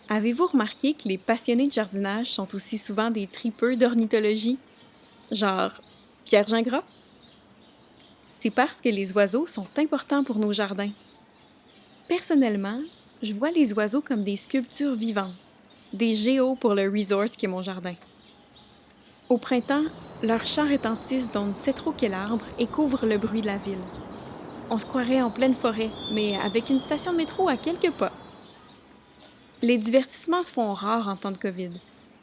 Avez-vous remarqué que les passionnés de jardinage sont aussi souvent des tripeux d'ornithologie? Genre Pierre Gingras? C'est parce que les oiseaux sont importants pour nos jardins. Personnellement, je vois les oiseaux comme des sculptures vivantes, des géos pour le resort qui est mon jardin. Au printemps, leurs chants retentissent d'on ne sait trop quel arbre et couvrent le bruit de la ville. On se croirait en pleine forêt, mais avec une station de métro à quelques pas. Les divertissements se font rares en temps de COVID,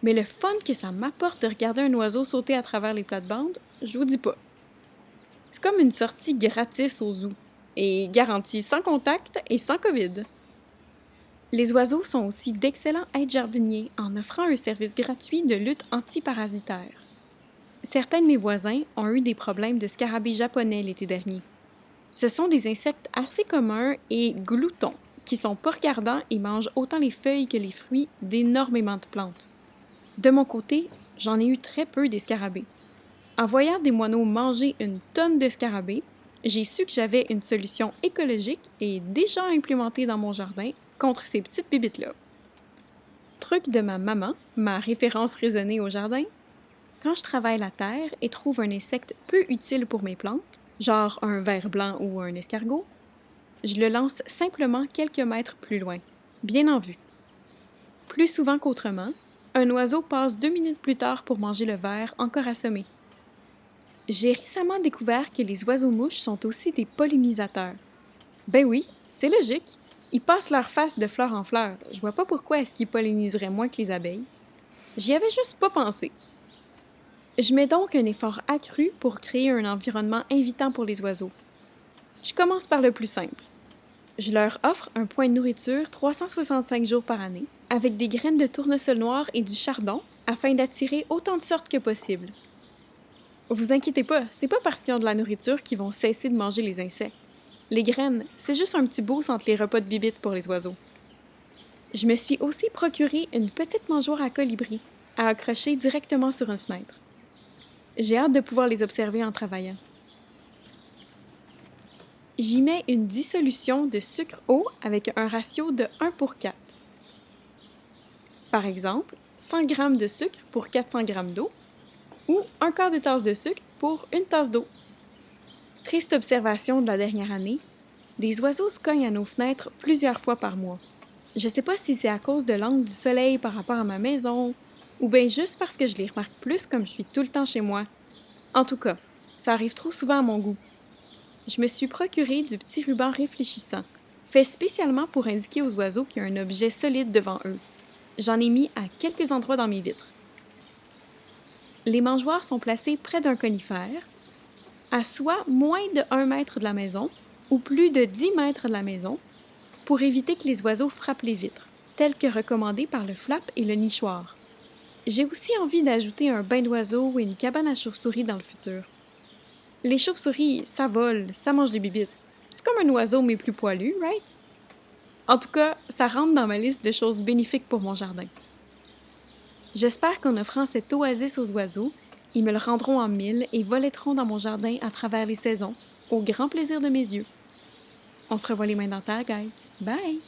mais le fun que ça m'apporte de regarder un oiseau sauter à travers les plates-bandes, je vous dis pas. C'est comme une sortie gratis au zoo, et garantie sans contact et sans COVID. Les oiseaux sont aussi d'excellents aides-jardiniers en offrant un service gratuit de lutte antiparasitaire. Certains de mes voisins ont eu des problèmes de scarabées japonais l'été dernier. Ce sont des insectes assez communs et gloutons, qui sont pas regardants et mangent autant les feuilles que les fruits d'énormément de plantes. De mon côté, j'en ai eu très peu des scarabées. En voyant des moineaux manger une tonne de scarabées, j'ai su que j'avais une solution écologique et déjà implémentée dans mon jardin contre ces petites bibites-là. Truc de ma maman, ma référence raisonnée au jardin, quand je travaille la terre et trouve un insecte peu utile pour mes plantes, genre un ver blanc ou un escargot, je le lance simplement quelques mètres plus loin, bien en vue. Plus souvent qu'autrement, un oiseau passe 2 minutes plus tard pour manger le ver encore assommé. J'ai récemment découvert que les oiseaux-mouches sont aussi des pollinisateurs. Ben oui, c'est logique. Ils passent leur face de fleur en fleur. Je vois pas pourquoi est-ce qu'ils polliniseraient moins que les abeilles. J'y avais juste pas pensé. Je mets donc un effort accru pour créer un environnement invitant pour les oiseaux. Je commence par le plus simple. Je leur offre un point de nourriture 365 jours par année, avec des graines de tournesol noir et du chardon, afin d'attirer autant de sortes que possible. Vous inquiétez pas, c'est pas parce qu'ils ont de la nourriture qu'ils vont cesser de manger les insectes. Les graines, c'est juste un petit boost entre les repas de bibites pour les oiseaux. Je me suis aussi procuré une petite mangeoire à colibri, à accrocher directement sur une fenêtre. J'ai hâte de pouvoir les observer en travaillant. J'y mets une dissolution de sucre-eau avec un ratio de 1:4. Par exemple, 100 g de sucre pour 400 g d'eau ou un quart de tasse de sucre pour une tasse d'eau. Triste observation de la dernière année, des oiseaux se cognent à nos fenêtres plusieurs fois par mois. Je sais pas si c'est à cause de l'angle du soleil par rapport à ma maison ou bien juste parce que je les remarque plus comme je suis tout le temps chez moi. En tout cas, ça arrive trop souvent à mon goût. Je me suis procuré du petit ruban réfléchissant, fait spécialement pour indiquer aux oiseaux qu'il y a un objet solide devant eux. J'en ai mis à quelques endroits dans mes vitres. Les mangeoires sont placées près d'un conifère, à soit moins de 1 mètre de la maison ou plus de 10 mètres de la maison, pour éviter que les oiseaux frappent les vitres, tel que recommandé par le flap et le nichoir. J'ai aussi envie d'ajouter un bain d'oiseaux et une cabane à chauves-souris dans le futur. Les chauves-souris, ça vole, ça mange des bibites. C'est comme un oiseau mais plus poilu, right? En tout cas, ça rentre dans ma liste de choses bénéfiques pour mon jardin. J'espère qu'en offrant cette oasis aux oiseaux, ils me le rendront en mille et voletteront dans mon jardin à travers les saisons, au grand plaisir de mes yeux. On se revoit les mains dans la terre, guys. Bye!